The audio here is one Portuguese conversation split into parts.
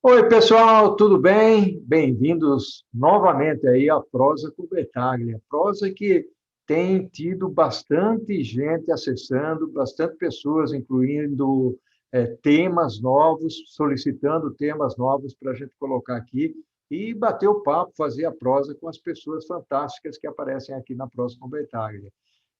Oi, pessoal, tudo bem? Bem-vindos novamente aí à Prosa com Bertaglia. Prosa que tem tido bastante gente acessando, bastante pessoas incluindo temas novos, solicitando temas novos para a gente colocar aqui e bater o papo, fazer a prosa com as pessoas fantásticas que aparecem aqui na Prosa com Bertaglia.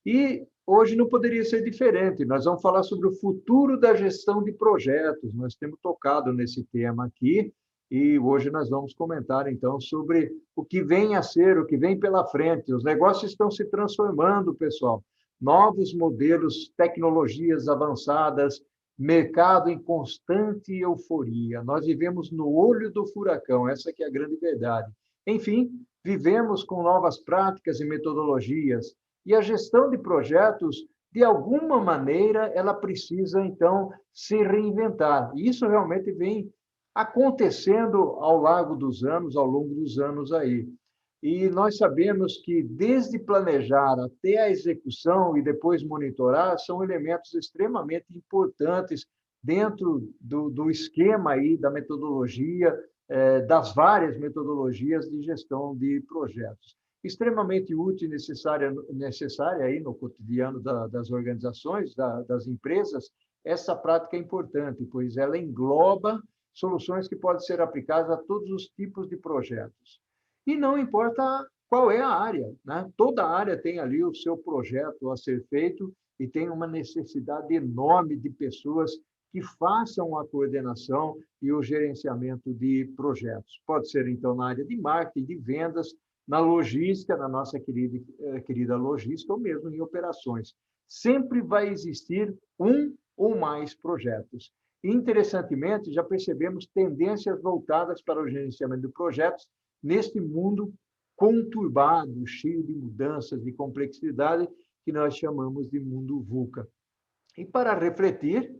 E hoje não poderia ser diferente. Nós vamos falar sobre o futuro da gestão de projetos. Nós temos tocado nesse tema aqui e hoje nós vamos comentar então sobre o que vem a ser, o que vem pela frente. Os negócios estão se transformando, pessoal. Novos modelos, tecnologias avançadas, mercado em constante euforia. Nós vivemos no olho do furacão, essa que é a grande verdade. Enfim, vivemos com novas práticas e metodologias e a gestão de projetos, de alguma maneira, ela precisa, então, se reinventar. E isso realmente vem acontecendo ao largo dos anos, ao longo dos anos aí. E nós sabemos que, desde planejar até a execução e depois monitorar, são elementos extremamente importantes dentro do esquema aí, da metodologia, das várias metodologias de gestão de projetos extremamente útil e necessária aí no cotidiano das organizações, das empresas, essa prática é importante, pois ela engloba soluções que podem ser aplicadas a todos os tipos de projetos. E não importa qual é a área, né? Toda área tem ali o seu projeto a ser feito e tem uma necessidade enorme de pessoas que façam a coordenação e o gerenciamento de projetos. Pode ser, então, na área de marketing, de vendas, na logística, na nossa querida logística, ou mesmo em operações. Sempre vai existir um ou mais projetos. E, interessantemente, já percebemos tendências voltadas para o gerenciamento de projetos neste mundo conturbado, cheio de mudanças, de complexidade, que nós chamamos de mundo VUCA. E para refletir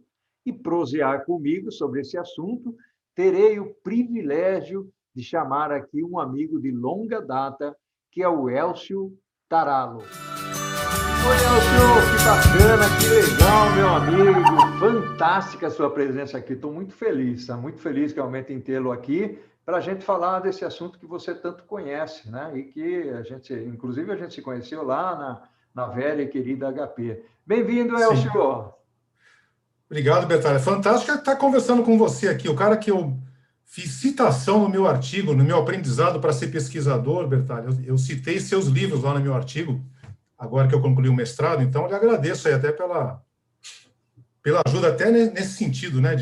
e prosear comigo sobre esse assunto, terei o privilégio de chamar aqui um amigo de longa data, que é o Elcio Taralo. Oi, Elcio, que bacana, que legal, meu amigo. Fantástica a sua presença aqui. Estou muito feliz realmente em tê-lo aqui para a gente falar desse assunto que você tanto conhece, né? E que inclusive, a gente se conheceu lá na velha e querida HP. Bem-vindo, Sim. Elcio. Obrigado, Bertalha. Fantástico estar conversando com você aqui. O cara que eu fiz citação no meu artigo, no meu aprendizado para ser pesquisador, Bertalha. Eu citei seus livros lá no meu artigo, agora que eu concluí o mestrado. Então, eu lhe agradeço aí até pela ajuda, até nesse sentido, né,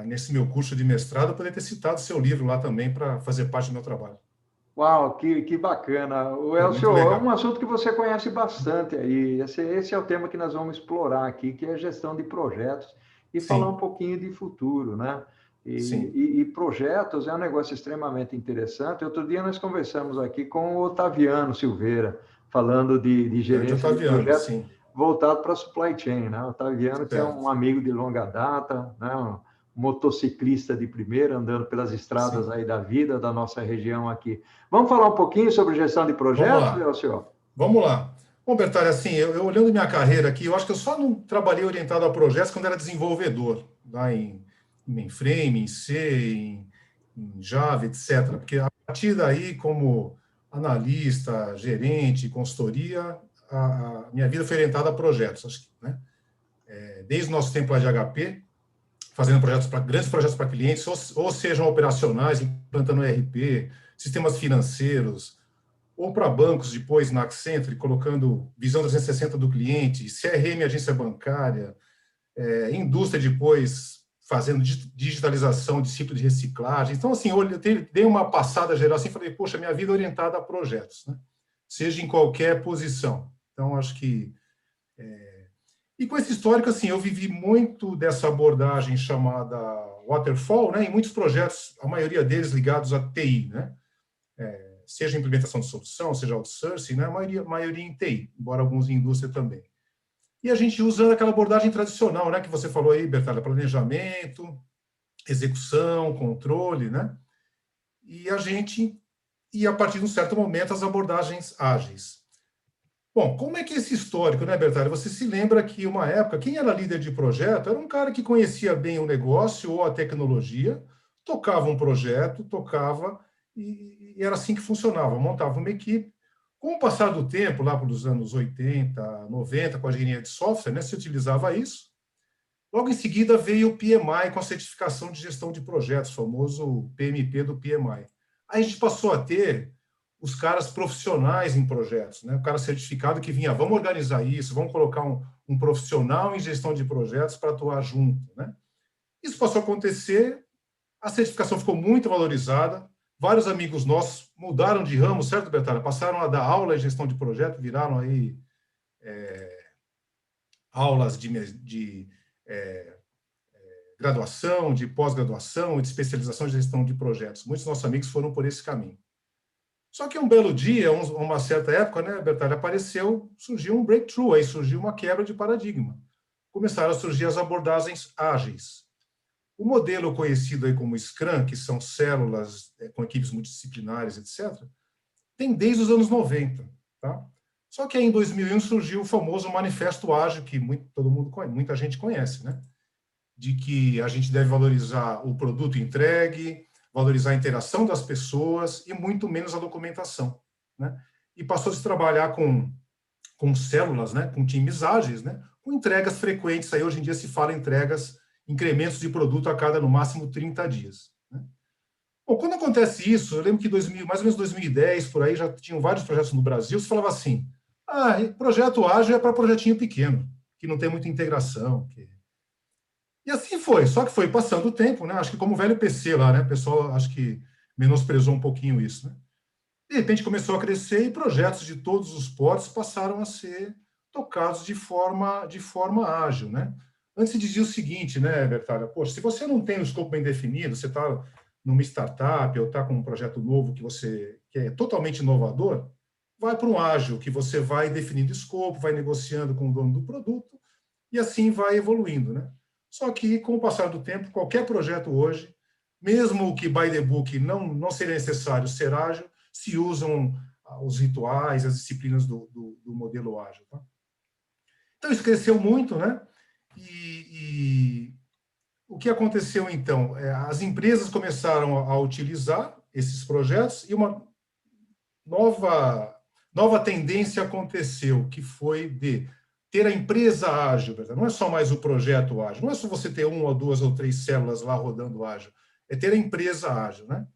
nesse meu curso de mestrado, poder ter citado seu livro lá também para fazer parte do meu trabalho. Uau, que bacana. O Foi muito Elcio, é um legal. assunto que você conhece bastante aí. Esse é o tema que nós vamos explorar aqui, que é a gestão de projetos e falar um Sim, pouquinho de futuro, né? sim. E projetos é um negócio extremamente interessante. Outro dia nós conversamos aqui com o Otaviano Silveira, falando de Grande gerência de Otaviano, projetos sim. voltado para a supply chain, né? O Otaviano, que é um Certo. amigo de longa data, né? Um motociclista de primeira, andando pelas estradas Sim. aí da vida, da nossa região aqui. Vamos falar um pouquinho sobre gestão de Vamos projetos, lá. Elcio? Vamos lá. Bom, Bertalho, assim, eu olhando minha carreira aqui, eu acho que eu só não trabalhei orientado a projetos quando era desenvolvedor, lá em mainframe, em C, em Java, etc. Porque a partir daí, como analista, gerente, consultoria, a minha vida foi orientada a projetos, acho que, né? Desde o nosso tempo lá de HP, fazendo grandes projetos para clientes, ou sejam operacionais, implantando ERP, sistemas financeiros, ou para bancos depois na Accenture, colocando visão 360 do cliente, CRM, agência bancária, indústria depois fazendo digitalização de ciclo de reciclagem. Então, assim, eu dei uma passada geral assim, falei, poxa, minha vida é orientada a projetos, né? Seja em qualquer posição. Então, acho que... E com esse histórico, assim, eu vivi muito dessa abordagem chamada waterfall, né? Em muitos projetos, a maioria deles ligados a TI, né? Seja implementação de solução, seja outsourcing, né? A maioria em TI, embora alguns em indústria também. E a gente usando aquela abordagem tradicional, né, que você falou aí, Bertalha, planejamento, execução, controle, né? E a partir de um certo momento, as abordagens ágeis. Bom, como é que é esse histórico, né, Bertalho? Você se lembra que uma época, quem era líder de projeto era um cara que conhecia bem o negócio ou a tecnologia, tocava um projeto, tocava, e era assim que funcionava, montava uma equipe. Com o passar do tempo, lá pelos anos 80, 90, com a engenharia de software, né, se utilizava isso. Logo em seguida veio o PMI com a certificação de gestão de projetos, o famoso PMP do PMI. Aí a gente passou a ter os caras profissionais em projetos, né? O cara certificado que vinha, vamos organizar isso, vamos colocar um profissional em gestão de projetos para atuar junto, né? Isso passou a acontecer, a certificação ficou muito valorizada, vários amigos nossos mudaram de ramo, certo, Betara? Passaram a dar aula em gestão de projeto, viraram aí aulas de graduação, de pós-graduação, de especialização em gestão de projetos. Muitos nossos amigos foram por esse caminho. Só que um belo dia, uma certa época, né, Bertalha, surgiu um breakthrough, aí surgiu uma quebra de paradigma. Começaram a surgir as abordagens ágeis. O modelo conhecido aí como Scrum, que são células com equipes multidisciplinares, etc., tem desde os anos 90. Tá? Só que aí em 2001 surgiu o famoso Manifesto Ágil, que todo mundo conhece, muita gente conhece, né? De que a gente deve valorizar o produto entregue, valorizar a interação das pessoas e muito menos a documentação, né? E passou a se trabalhar com células, né? Com times ágeis, né? Com entregas frequentes. Aí hoje em dia se fala entregas, incrementos de produto a cada, no máximo, 30 dias. Né? Bom, quando acontece isso, eu lembro que mais ou menos 2010, por aí, já tinham vários projetos no Brasil, se falava assim, projeto ágil é para projetinho pequeno, que não tem muita integração, e assim foi, só que foi passando o tempo, né? Acho que como o velho PC lá, né? O pessoal acho que menosprezou um pouquinho isso, né? De repente começou a crescer e projetos de todos os portos passaram a ser tocados de forma ágil, né? Antes se dizia o seguinte, né, Bertalha? Poxa, se você não tem o escopo bem definido, você está numa startup ou está com um projeto novo que é totalmente inovador, vai para um ágil, que você vai definindo escopo, vai negociando com o dono do produto e assim vai evoluindo, né? Só que, com o passar do tempo, qualquer projeto hoje, mesmo o que by the book não seria necessário ser ágil, se usam os rituais, as disciplinas do modelo ágil. Tá? Então, isso cresceu muito, né? E o que aconteceu, então? As empresas começaram a utilizar esses projetos e uma nova tendência aconteceu, que foi de ter a empresa ágil, não é só mais o projeto ágil, não é só você ter uma ou duas ou três células lá rodando ágil, é ter a empresa ágil, né?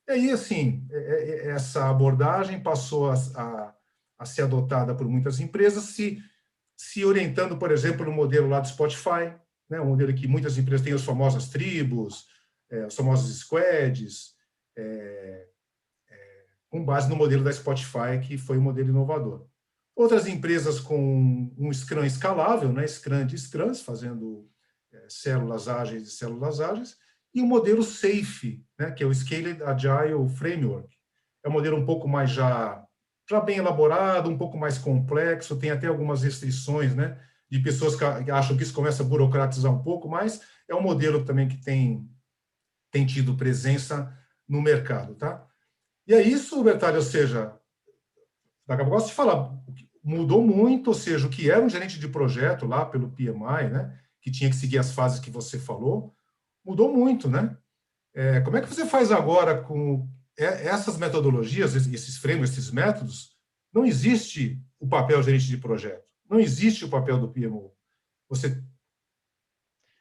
E aí, assim, essa abordagem passou a ser adotada por muitas empresas, se orientando, por exemplo, no modelo lá do Spotify, né? Um modelo que muitas empresas têm as famosas tribos, os famosos squads, com base no modelo da Spotify, que foi um modelo inovador. Outras empresas com um Scrum escalável, né? Scrum de Scrums, fazendo células ágeis de células ágeis, e o modelo SAFe, né? Que é o Scaled Agile Framework. É um modelo um pouco mais já bem elaborado, um pouco mais complexo, tem até algumas restrições, né? De pessoas que acham que isso começa a burocratizar um pouco, mas é um modelo também que tem tido presença no mercado, tá? E é isso, Bertalho, ou seja, daqui a pouco eu gosto de falar, mudou muito, ou seja, o que era um gerente de projeto lá pelo PMI, né, que tinha que seguir as fases que você falou, mudou muito, né? Como é que você faz agora com essas metodologias, esses frameworks, esses métodos? Não existe o papel gerente de projeto, não existe o papel do PMO. Você...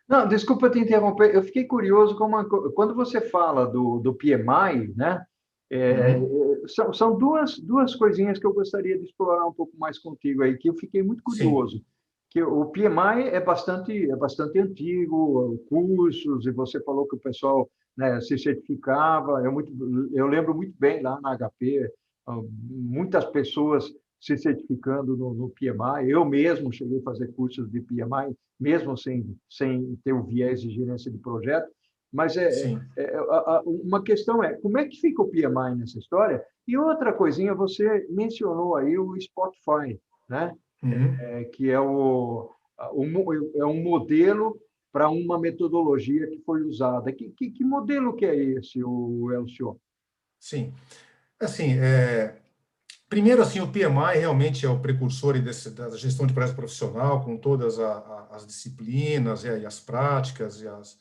Não, desculpa te interromper, eu fiquei curioso quando você fala do PMI, né? Uhum. São duas coisinhas que eu gostaria de explorar um pouco mais contigo aí, que eu fiquei muito Sim, curioso. Que o PMI é bastante antigo, cursos, e você falou que o pessoal, né, se certificava. Eu lembro muito bem lá na HP, muitas pessoas se certificando no PMI. Eu mesmo cheguei a fazer cursos de PMI, mesmo sem ter o viés de gerência de projeto. Mas sim. uma questão é, como é que fica o PMI nessa história? E outra coisinha, você mencionou aí o Spotify, né? Uhum. Que é um modelo para uma metodologia que foi usada. Que modelo que é esse, o Elcio? Sim. Assim, Primeiro, assim, o PMI realmente é o precursor aí da gestão de projeto profissional, com todas as disciplinas e as práticas e as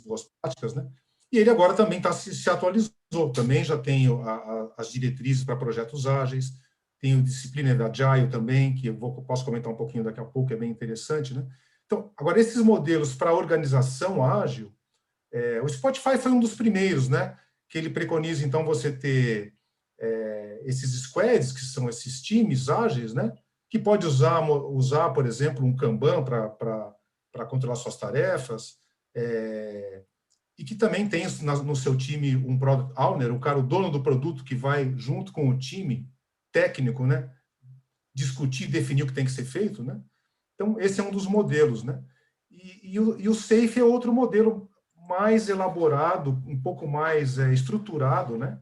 boas práticas, né? E ele agora também se atualizou, também já tem as diretrizes para projetos ágeis, tem o disciplina da Agile também, que posso comentar um pouquinho daqui a pouco, é bem interessante, né? Então, agora, esses modelos para organização ágil, o Spotify foi um dos primeiros, né? Que ele preconiza, então, você ter esses squads, que são esses times ágeis, né? Que pode usar, por exemplo, um Kanban para controlar suas tarefas, e que também tem no seu time um Product Owner, o dono do produto, que vai junto com o time técnico, né? Discutir, definir o que tem que ser feito, né? Então, esse é um dos modelos, né? E o SAFe é outro modelo mais elaborado, um pouco mais estruturado, né?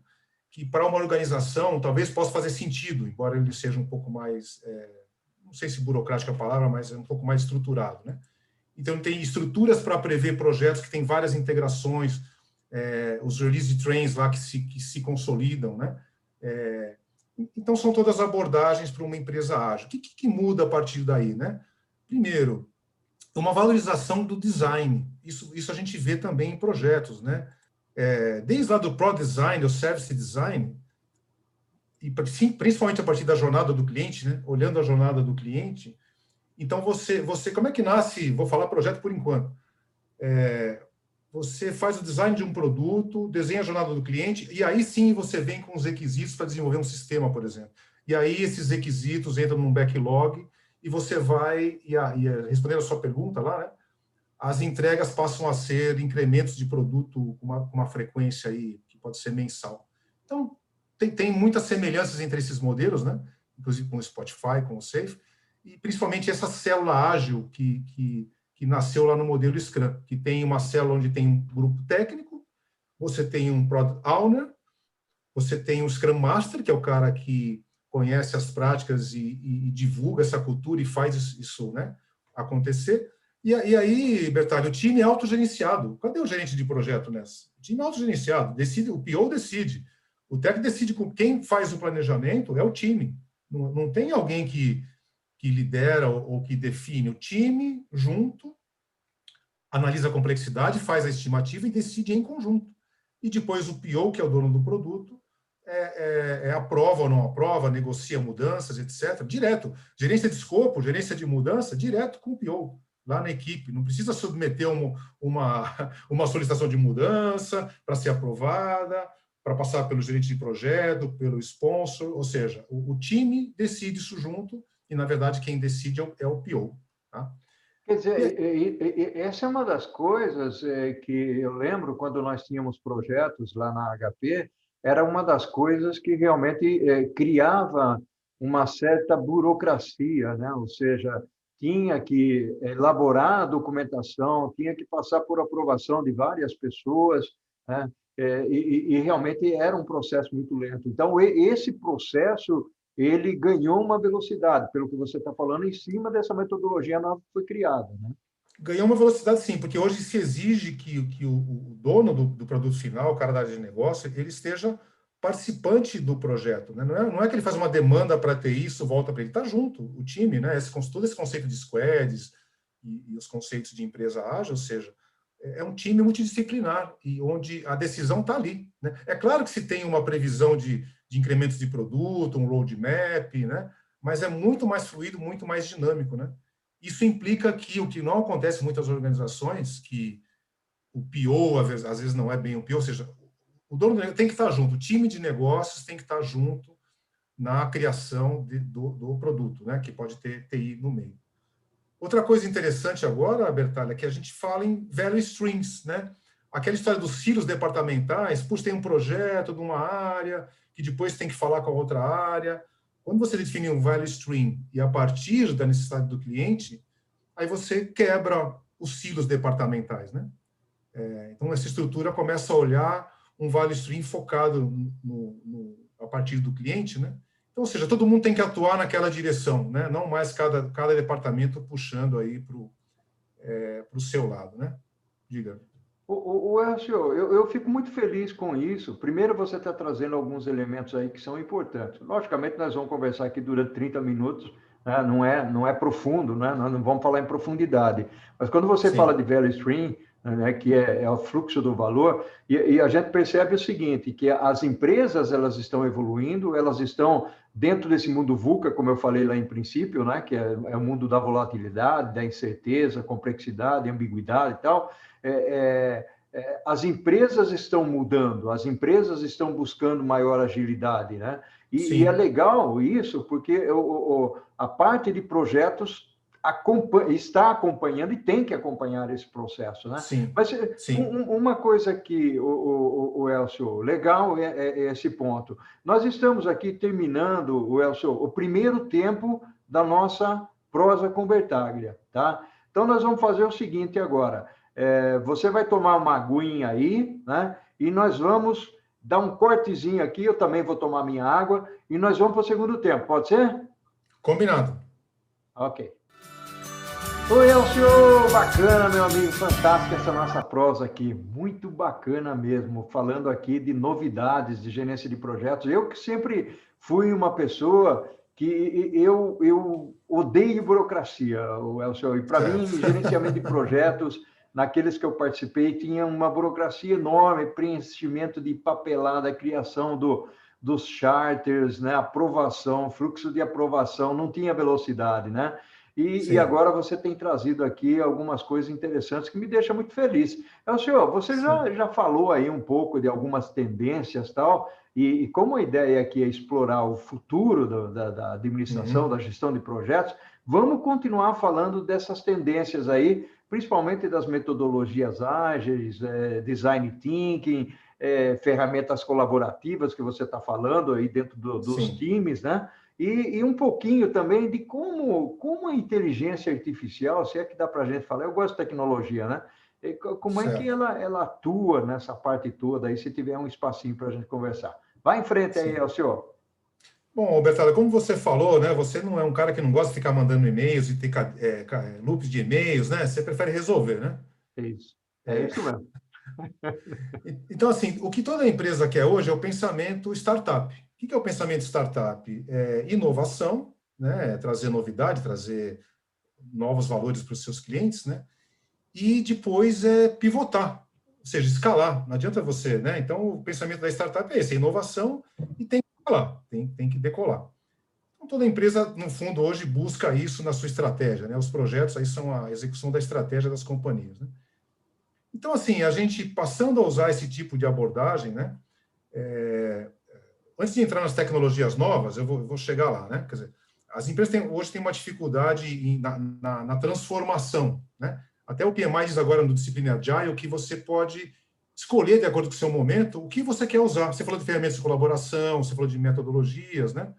Que para uma organização talvez possa fazer sentido, embora ele seja um pouco mais, não sei se burocrática é a palavra, mas é um pouco mais estruturado, né? Então, tem estruturas para prever projetos que têm várias integrações, os release trains lá que se consolidam, né? Então, são todas abordagens para uma empresa ágil. O que muda a partir daí, né? Primeiro, uma valorização do design. Isso a gente vê também em projetos, né? Desde lá do Pro Design, o Service Design, e principalmente a partir da jornada do cliente, né? Olhando a jornada do cliente. Então, você como é que nasce? Vou falar projeto por enquanto. Você faz o design de um produto, desenha a jornada do cliente, e aí sim você vem com os requisitos para desenvolver um sistema, por exemplo. E aí esses requisitos entram num backlog, e você vai, respondendo a sua pergunta lá, né? As entregas passam a ser incrementos de produto com uma frequência aí que pode ser mensal. Então, tem muitas semelhanças entre esses modelos, né? Inclusive com o Spotify, com o Safe, e principalmente essa célula ágil que nasceu lá no modelo Scrum, que tem uma célula onde tem um grupo técnico, você tem um Product Owner, você tem um Scrum Master, que é o cara que conhece as práticas e divulga essa cultura e faz isso, né, acontecer. E aí, Bertalho, o time é autogerenciado. Cadê o gerente de projeto nessa? O time é autogerenciado. O PO decide. O técnico decide com quem faz o planejamento, é o time. Não tem alguém que lidera ou que define. O time, junto, analisa a complexidade, faz a estimativa e decide em conjunto. E depois o PO, que é o dono do produto, aprova ou não aprova, negocia mudanças, etc. Direto. Gerência de escopo, gerência de mudança, direto com o PO, lá na equipe. Não precisa submeter uma solicitação de mudança para ser aprovada, para passar pelo gerente de projeto, pelo sponsor, ou seja, o time decide isso junto e, na verdade, quem decide é o PO. Tá? Quer dizer, essa é uma das coisas que eu lembro quando nós tínhamos projetos lá na HP, era uma das coisas que realmente criava uma certa burocracia, né? Ou seja, tinha que elaborar a documentação, tinha que passar por aprovação de várias pessoas, né? E realmente era um processo muito lento. Então, esse processo ele ganhou uma velocidade, pelo que você está falando, em cima dessa metodologia nova que foi criada, né? Ganhou uma velocidade, sim, porque hoje se exige que o dono do produto final, o cara da área de negócio, ele esteja participante do projeto. Né? Não é que ele faz uma demanda para ter isso, volta para ele. Está junto, o time, né? Todo esse conceito de squads e os conceitos de empresa ágil, ou seja, é um time multidisciplinar e onde a decisão está ali. Né? É claro que se tem uma previsão de incrementos de produto, um roadmap, né? Mas é muito mais fluido, muito mais dinâmico, né? Isso implica que o que não acontece em muitas organizações, que o PO, às vezes não é bem o PO, ou seja, o dono do negócio tem que estar junto, o time de negócios tem que estar junto na criação do produto, né? Que pode ter TI no meio. Outra coisa interessante agora, Bertalha, é que a gente fala em value streams, né? Aquela história dos silos departamentais, puxa, tem um projeto de uma área que depois tem que falar com a outra área. Quando você define um value stream e a partir da necessidade do cliente, aí você quebra os silos departamentais, né? Então, essa estrutura começa a olhar um value stream focado a partir do cliente, né? Então, ou seja, todo mundo tem que atuar naquela direção, né? Não mais cada departamento puxando aí para o seu lado, né? Diga. Elcio, eu fico muito feliz com isso. Primeiro, você está trazendo alguns elementos aí que são importantes. Logicamente, nós vamos conversar aqui durante 30 minutos, né? Não é profundo, né? Nós não vamos falar em profundidade. Mas quando você fala Sim, de value stream, né, que é o fluxo do valor, e a gente percebe o seguinte, que as empresas elas estão evoluindo, elas estão dentro desse mundo VUCA, como eu falei lá em princípio, né, que é o mundo da volatilidade, da incerteza, complexidade, ambiguidade e tal. As empresas estão mudando, as empresas estão buscando maior agilidade, né? E é sim, legal isso, porque a parte de projetos está acompanhando e tem que acompanhar esse processo, né? sim, Mas sim. uma coisa que, o Elcio, legal é esse ponto. Nós estamos aqui terminando, o Elcio, o primeiro tempo da nossa prosa com Bertaglia, tá? Então, nós vamos fazer o seguinte agora. Você vai tomar uma aguinha aí, né? E nós vamos dar um cortezinho aqui, eu também vou tomar minha água, e nós vamos para o segundo tempo, pode ser? Combinado. Ok. Oi, Elcio! Bacana, meu amigo, fantástica essa nossa prosa aqui, muito bacana mesmo, falando aqui de novidades de gerência de projetos. Eu que sempre fui uma pessoa que eu odeio burocracia, o Elcio, e para mim, Certo. gerenciamento de projetos, naqueles que eu participei, tinha uma burocracia enorme, preenchimento de papelada, criação dos charters, né, aprovação, fluxo de aprovação, não tinha velocidade, né? E Sim, agora você tem trazido aqui algumas coisas interessantes que me deixam muito feliz. Então, senhor, você sim. já falou aí um pouco de algumas tendências tal, e como a ideia aqui é explorar o futuro da administração, Uhum. da gestão de projetos, vamos continuar falando dessas tendências aí, principalmente das metodologias ágeis, design thinking, ferramentas colaborativas que você está falando aí dentro dos Sim, times, né? E um pouquinho também de como a inteligência artificial, se é que dá para a gente falar, eu gosto de tecnologia, né? Como é que certo. ela atua nessa parte toda aí, se tiver um espacinho para a gente conversar. Vai em frente aí, Sim. Elcio. Bom, Bertala, como você falou, né? Você não é um cara que não gosta de ficar mandando e-mails e ter loops de e-mails, né? Você prefere resolver, né? É isso. É É, isso mesmo. então, assim, o que toda empresa quer hoje é o pensamento startup. O que é o pensamento startup? É inovação, né? É trazer novidade, trazer novos valores para os seus clientes, né? E depois é pivotar, ou seja, escalar. Não adianta você, né? Então, o pensamento da startup é esse, é inovação e tem que escalar, tem que decolar. Então, toda empresa, no fundo, hoje busca isso na sua estratégia, né? Os projetos aí são a execução da estratégia das companhias, né? Então, assim, a gente passando a usar esse tipo de abordagem, né? É, antes de entrar nas tecnologias novas, eu vou chegar lá, né? Quer dizer, as empresas hoje têm uma dificuldade na transformação, né? Até o PMI diz agora no Disciplina Agile que você pode escolher, de acordo com o seu momento, o que você quer usar. Você falou de ferramentas de colaboração, você falou de metodologias, né?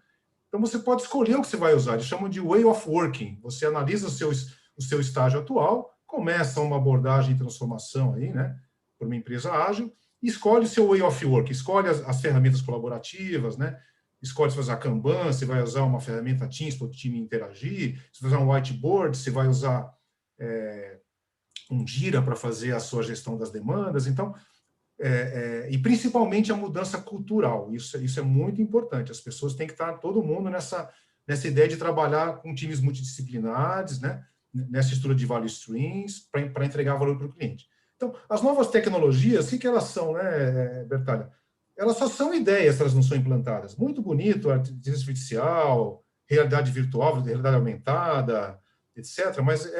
Então, você pode escolher o que você vai usar. Eles chamam de way of working. Você analisa o seu estágio atual, começa uma abordagem de transformação aí, né? Por uma empresa ágil, escolhe o seu way of work, escolhe as ferramentas colaborativas, né? Escolhe se vai usar Kanban, se vai usar uma ferramenta Teams para o time interagir, se vai usar um whiteboard, se vai usar um Jira para fazer a sua gestão das demandas. Então, e principalmente a mudança cultural. Isso é muito importante. As pessoas têm que estar, todo mundo, nessa ideia de trabalhar com times multidisciplinares, né? Nessa estrutura de value streams, para entregar valor para o cliente. Então, as novas tecnologias, o que elas são, né, Bertalha? Elas só são ideias se elas não são implantadas. Muito bonito, inteligência artificial, realidade virtual, realidade aumentada, etc. Mas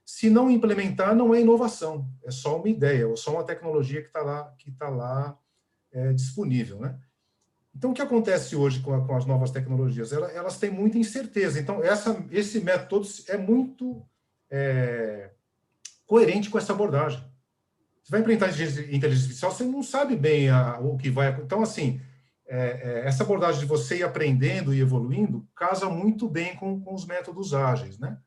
se não implementar, não é inovação, é só uma ideia, ou só uma tecnologia que tá lá disponível, né? Então, o que acontece hoje com as novas tecnologias? Elas têm muita incerteza. Então, esse método é muito coerente com essa abordagem. Você vai implementar inteligência artificial, você não sabe bem o que vai... Então, assim, essa abordagem de você ir aprendendo e evoluindo casa muito bem com os métodos ágeis, né?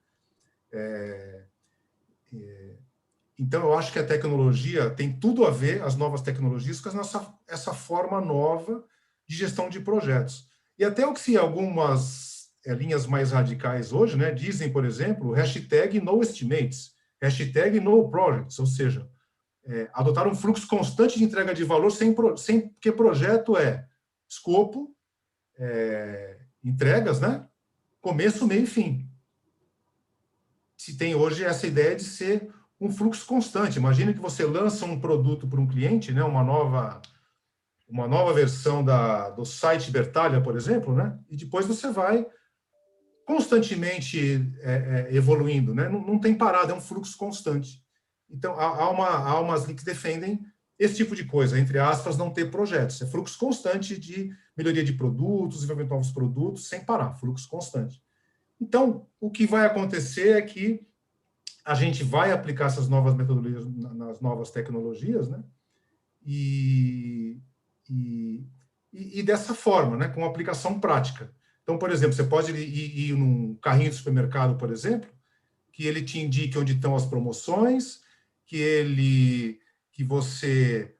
Então, eu acho que a tecnologia tem tudo a ver, as novas tecnologias, com essa forma nova de gestão de projetos. E até o que se algumas linhas mais radicais hoje, né, dizem, por exemplo, hashtag #NoEstimates, hashtag #NoProjects, ou seja, adotar um fluxo constante de entrega de valor porque projeto é escopo, entregas, né? Começo, meio e fim. Se tem hoje essa ideia de ser um fluxo constante. Imagina que você lança um produto para um cliente, né? Uma nova versão do site Bertalha, por exemplo, né? E depois você vai constantemente evoluindo, né? Não tem parada, é um fluxo constante. Então, há umas que defendem esse tipo de coisa, entre aspas, não ter projetos. É fluxo constante de melhoria de produtos, desenvolvimento de novos produtos, sem parar, fluxo constante. Então, o que vai acontecer é que a gente vai aplicar essas novas metodologias nas novas tecnologias, né? E dessa forma, né? Com aplicação prática. Então, por exemplo, você pode ir num carrinho de supermercado, por exemplo, que ele te indique onde estão as promoções, que você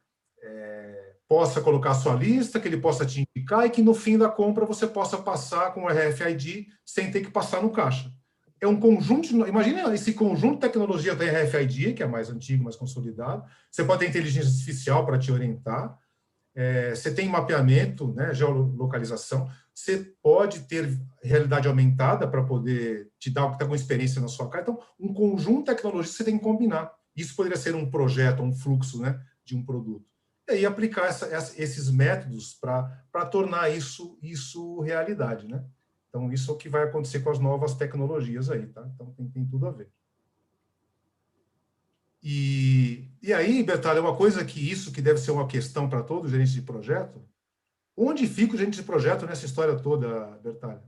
possa colocar a sua lista, que ele possa te indicar e que no fim da compra você possa passar com o RFID sem ter que passar no caixa. É um conjunto, imagina esse conjunto de tecnologia da RFID, que é mais antigo, mais consolidado. Você pode ter inteligência artificial para te orientar. Você tem mapeamento, né, geolocalização. Você pode ter realidade aumentada para poder te dar alguma experiência na sua casa. Então, um conjunto de tecnologias você tem que combinar. Isso poderia ser um projeto, um fluxo, né, de um produto. E aí aplicar esses métodos para tornar isso realidade, né? Então, isso é o que vai acontecer com as novas tecnologias aí, tá? Então, tem tudo a ver. E aí, Bertalha, uma coisa que deve ser uma questão para todo gerente de projeto, onde fica o gerente de projeto nessa história toda, Bertalha?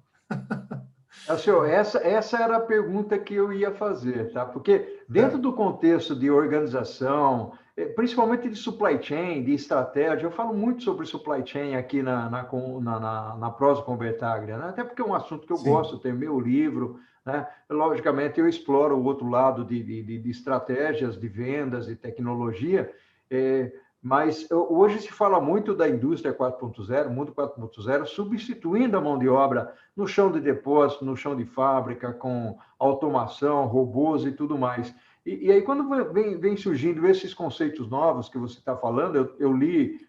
Senhor, essa era a pergunta que eu ia fazer, tá? Porque dentro do contexto de organização, principalmente de supply chain, de estratégia, eu falo muito sobre supply chain aqui na Prosa com Bertaglia, né? Até porque é um assunto que eu gosto, tem meu livro, né? Logicamente, eu exploro o outro lado de estratégias, de vendas e tecnologia, mas hoje se fala muito da indústria 4.0, mundo 4.0, substituindo a mão de obra no chão de depósito, no chão de fábrica, com automação, robôs e tudo mais. E aí, quando vem surgindo esses conceitos novos que você está falando,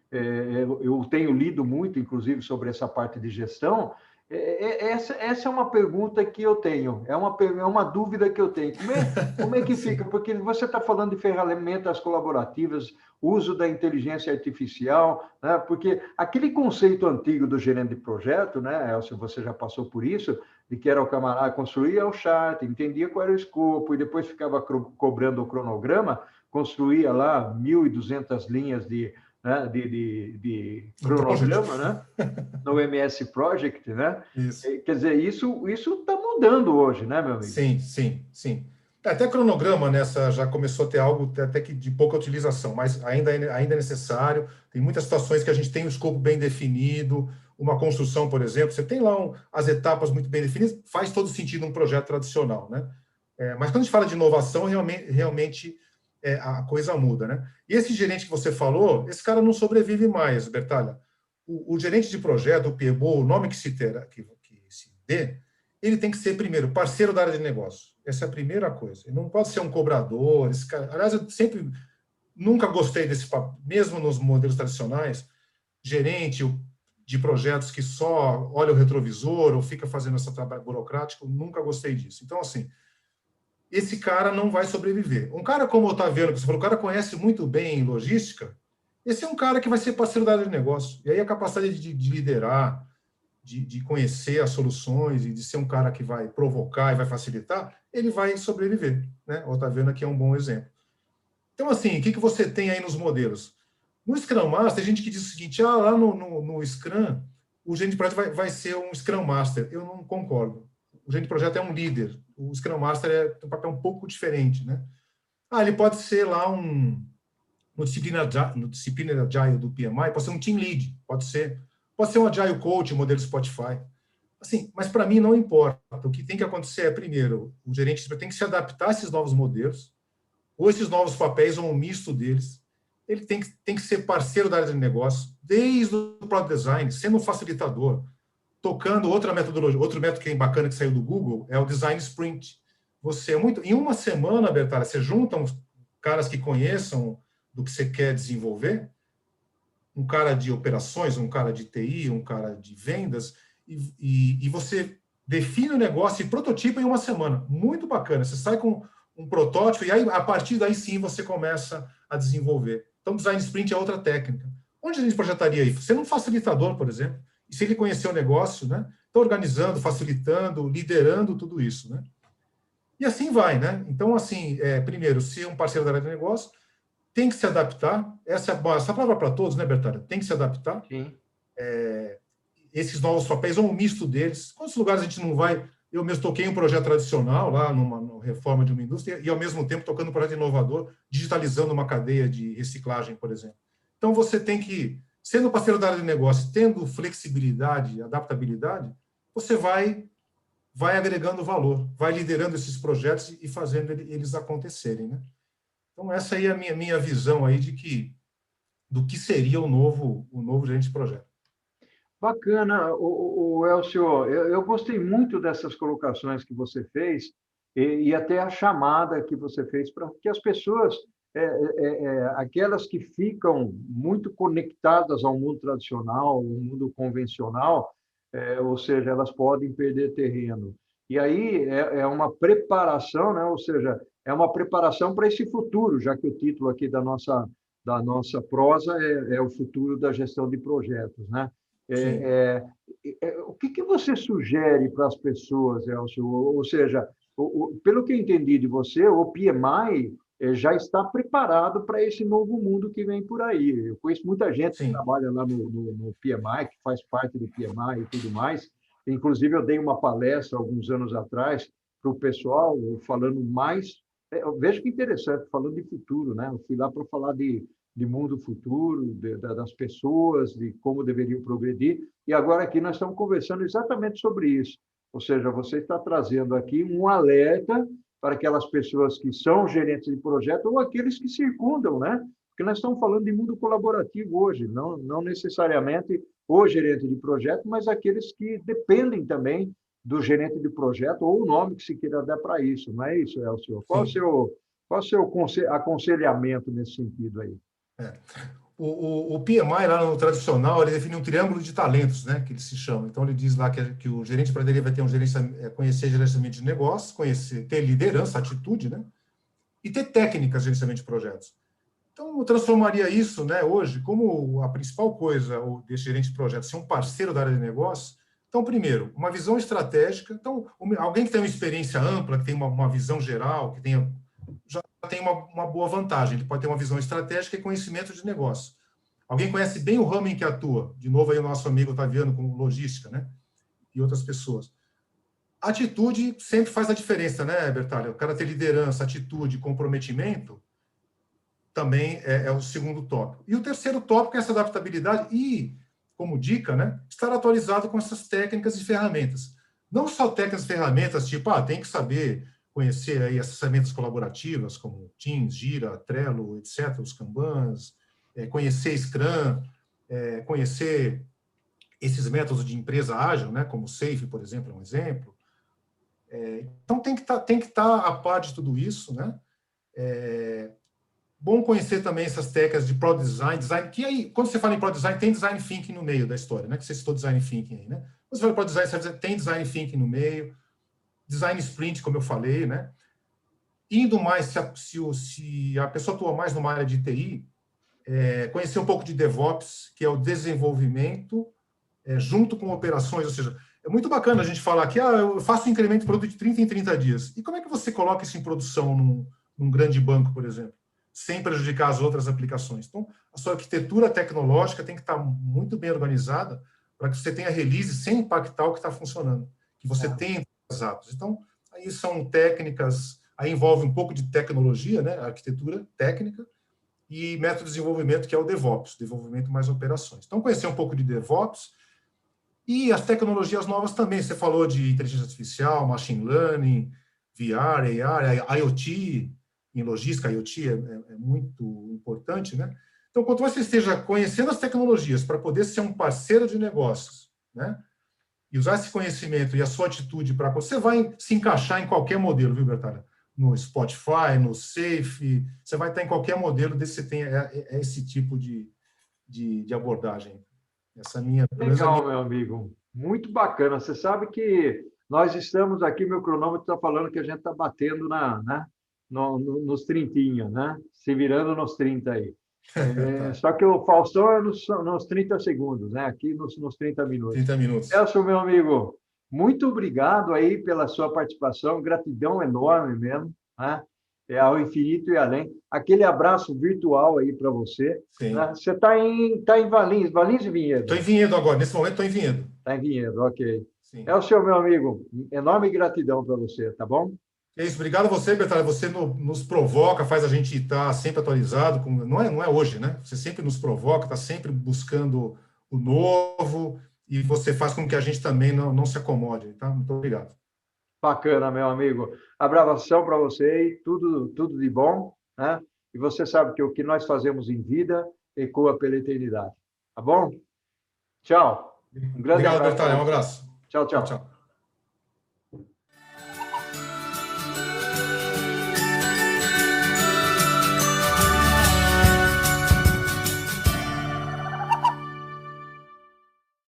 eu tenho lido muito, inclusive, sobre essa parte de gestão. Essa é uma pergunta que eu tenho, é uma dúvida que eu tenho. Como é que fica? Porque você está falando de ferramentas colaborativas, uso da inteligência artificial, né? Porque aquele conceito antigo do gerente de projeto, né, Elcio, você já passou por isso, de que era o camarada construía o chart, entendia qual era o escopo, e depois ficava cobrando o cronograma, construía lá 1.200 linhas de cronograma, né? No MS Project, né? Isso. Quer dizer, isso está mudando hoje, né, meu amigo? Sim. Até cronograma nessa já começou a ter algo até que de pouca utilização, mas ainda é necessário. Tem muitas situações que a gente tem um escopo bem definido, uma construção, por exemplo, você tem lá as etapas muito bem definidas, faz todo sentido um projeto tradicional, né? Mas quando a gente fala de inovação, realmente a coisa muda, né? E esse gerente que você falou, esse cara não sobrevive mais, Bertalha. O gerente de projeto, o PMO, o nome que se dê, ele tem que ser, primeiro, parceiro da área de negócio. Essa é a primeira coisa. Ele não pode ser um cobrador. Esse cara... Aliás, eu nunca gostei desse papo, mesmo nos modelos tradicionais, gerente de projetos que só olha o retrovisor ou fica fazendo esse trabalho burocrático, nunca gostei disso. Então, assim, esse cara não vai sobreviver. Um cara como o Otaviano, que você falou, o cara conhece muito bem logística, esse é um cara que vai ser parceiro da área de negócio. E aí a capacidade de liderar, de conhecer as soluções e de ser um cara que vai provocar e vai facilitar, ele vai sobreviver, né? O Otaviano aqui é um bom exemplo. Então, assim, o que você tem aí nos modelos? No Scrum Master, tem gente que diz o seguinte, lá no Scrum, o gerente de projeto vai ser um Scrum Master. Eu não concordo. O gerente de projeto é um líder. O Scrum Master tem um papel um pouco diferente, né? Ele pode ser lá no disciplina Agile do PMI, pode ser um Team Lead, pode ser um Agile Coach, modelo Spotify. Assim, mas para mim não importa. O que tem que acontecer é, primeiro, o gerente tem que se adaptar a esses novos modelos, ou esses novos papéis, ou um misto deles. Ele tem que ser parceiro da área de negócio, desde o Product Design, sendo um facilitador, tocando outra metodologia. Outro método que é bacana que saiu do Google é o Design Sprint. Em uma semana, Bertalha, você junta uns caras que conheçam do que você quer desenvolver, um cara de operações, um cara de TI, um cara de vendas, e você define o negócio e prototipa em uma semana. Muito bacana. Você sai com um protótipo e aí, a partir daí sim, você começa a desenvolver. Então, design sprint é outra técnica. Onde a gente projetaria isso? Sendo um facilitador, por exemplo. E se ele conhecer o negócio, né? Então, organizando, facilitando, liderando tudo isso, né? E assim vai, né? Então, assim, primeiro, ser um parceiro da área de negócio, tem que se adaptar. Essa palavra para todos, né, Bertalha? Tem que se adaptar. Sim. Esses novos papéis, ou um misto deles. Quantos lugares a gente não vai... Eu mesmo toquei um projeto tradicional lá, numa reforma de uma indústria, e ao mesmo tempo tocando um projeto inovador, digitalizando uma cadeia de reciclagem, por exemplo. Então, você tem que, sendo parceiro da área de negócio, tendo flexibilidade, adaptabilidade, você vai agregando valor, vai liderando esses projetos e fazendo eles acontecerem, né? Então, essa aí é a minha visão aí do que seria o novo gerente de projeto. Bacana, o Elcio, eu gostei muito dessas colocações que você fez e até a chamada que você fez para que as pessoas, aquelas que ficam muito conectadas ao mundo tradicional, ao mundo convencional, ou seja, elas podem perder terreno. E aí é uma preparação, né? Ou seja, é uma preparação para esse futuro, já que o título aqui da nossa prosa é o futuro da gestão de projetos, né? O que você sugere para as pessoas, Elcio? Ou seja, pelo que eu entendi de você, o PMI já está preparado para esse novo mundo que vem por aí. Eu conheço muita gente que Sim. trabalha lá no PMI, que faz parte do PMI e tudo mais. Inclusive, eu dei uma palestra alguns anos atrás para o pessoal, falando mais... Veja que interessante, falando de futuro, né? Eu fui lá para falar de mundo futuro, das pessoas, de como deveriam progredir. E agora aqui nós estamos conversando exatamente sobre isso. Ou seja, você está trazendo aqui um alerta para aquelas pessoas que são gerentes de projeto ou aqueles que circundam, né? Porque nós estamos falando de mundo colaborativo hoje, não necessariamente o gerente de projeto, mas aqueles que dependem também do gerente de projeto ou o nome que se queira dar para isso. Não é isso, Elcio? Qual o seu aconselhamento nesse sentido aí? O PMI, lá no tradicional, ele define um triângulo de talentos, né, que ele se chama. Então, ele diz lá que o gerente de praderia vai ter conhecer gerenciamento de negócios, ter liderança, atitude, né, e ter técnicas de gerenciamento de projetos. Então, eu transformaria isso, né, hoje, como a principal coisa desse gerente de projetos, ser um parceiro da área de negócios. Então, primeiro, uma visão estratégica. Então, alguém que tem uma experiência ampla, que tem uma visão geral, já tem uma boa vantagem. Ele pode ter uma visão estratégica e conhecimento de negócio. Alguém conhece bem o ramo em que atua. De novo, aí o nosso amigo Otaviano com logística, né? E outras pessoas. Atitude sempre faz a diferença, né, Bertalha? O cara ter liderança, atitude, comprometimento, também é o segundo tópico. E o terceiro tópico é essa adaptabilidade e, como dica, né, estar atualizado com essas técnicas e ferramentas. Não só técnicas e ferramentas, tipo, tem que saber conhecer aí essas ferramentas colaborativas, como Teams, Jira, Trello, etc., os Kanbans, conhecer Scrum, conhecer esses métodos de empresa ágil, né, como o SAFe, por exemplo, é um exemplo. Então, tem que estar a par de tudo isso, né? Bom conhecer também essas técnicas de Product Design, que aí, quando você fala em Product Design, tem Design Thinking no meio da história, né? Que você citou Design Thinking aí, né? Quando você fala em Product Design, você vai dizer, tem Design Thinking no meio, Design Sprint, como eu falei, né? Indo mais, se a pessoa atua mais numa área de TI, conhecer um pouco de DevOps, que é o desenvolvimento, junto com operações, ou seja, é muito bacana a gente falar que eu faço um incremento de produto de 30 em 30 dias. E como é que você coloca isso em produção num grande banco, por exemplo, sem prejudicar as outras aplicações? Então, a sua arquitetura tecnológica tem que estar muito bem organizada para que você tenha release sem impactar o que está funcionando, que você tenha atos. Então, aí são técnicas, aí envolve um pouco de tecnologia, né, arquitetura técnica, e método de desenvolvimento, que é o DevOps, desenvolvimento mais operações. Então, conhecer um pouco de DevOps e as tecnologias novas também. Você falou de inteligência artificial, machine learning, VR, AR, IoT, em logística, IoT é muito importante, né? Então, quanto mais você esteja conhecendo as tecnologias para poder ser um parceiro de negócios, né? E usar esse conhecimento e a sua atitude para... Você vai se encaixar em qualquer modelo, viu, Bertalha? no Spotify, no Safe, você vai estar em qualquer modelo desse, você tem esse tipo de abordagem. Essa minha, pelo menos a Legal, minha... meu amigo. Muito bacana. Você sabe que nós estamos aqui, meu cronômetro está falando que a gente está batendo né, nos trintinha, né? Se virando nos 30 aí. Tá, Só que o Faustão é nos 30 segundos, né? Aqui nos 30 minutos. 30 minutos. Celso, meu amigo, muito obrigado aí pela sua participação, gratidão enorme mesmo, né? Ao infinito e além. Aquele abraço virtual aí para você. Sim. Né? Você está em Valinhos e Vinhedo? Estou em Vinhedo agora, nesse momento estou em Vinhedo. Está em Vinhedo, ok. Sim. É o seu, meu amigo. Enorme gratidão para você, tá bom? É isso, obrigado a você, Bertalha. Você nos provoca, faz a gente estar sempre atualizado. Não é hoje, né? Você sempre nos provoca, está sempre buscando o novo e você faz com que a gente também não se acomode, tá? Muito obrigado. Bacana, meu amigo. Abração para você e tudo de bom, né? E você sabe que o que nós fazemos em vida ecoa pela eternidade, tá bom? Tchau. Um grande Obrigado, abraço. Bertalha. Um abraço. Tchau, Tchau, tchau. tchau.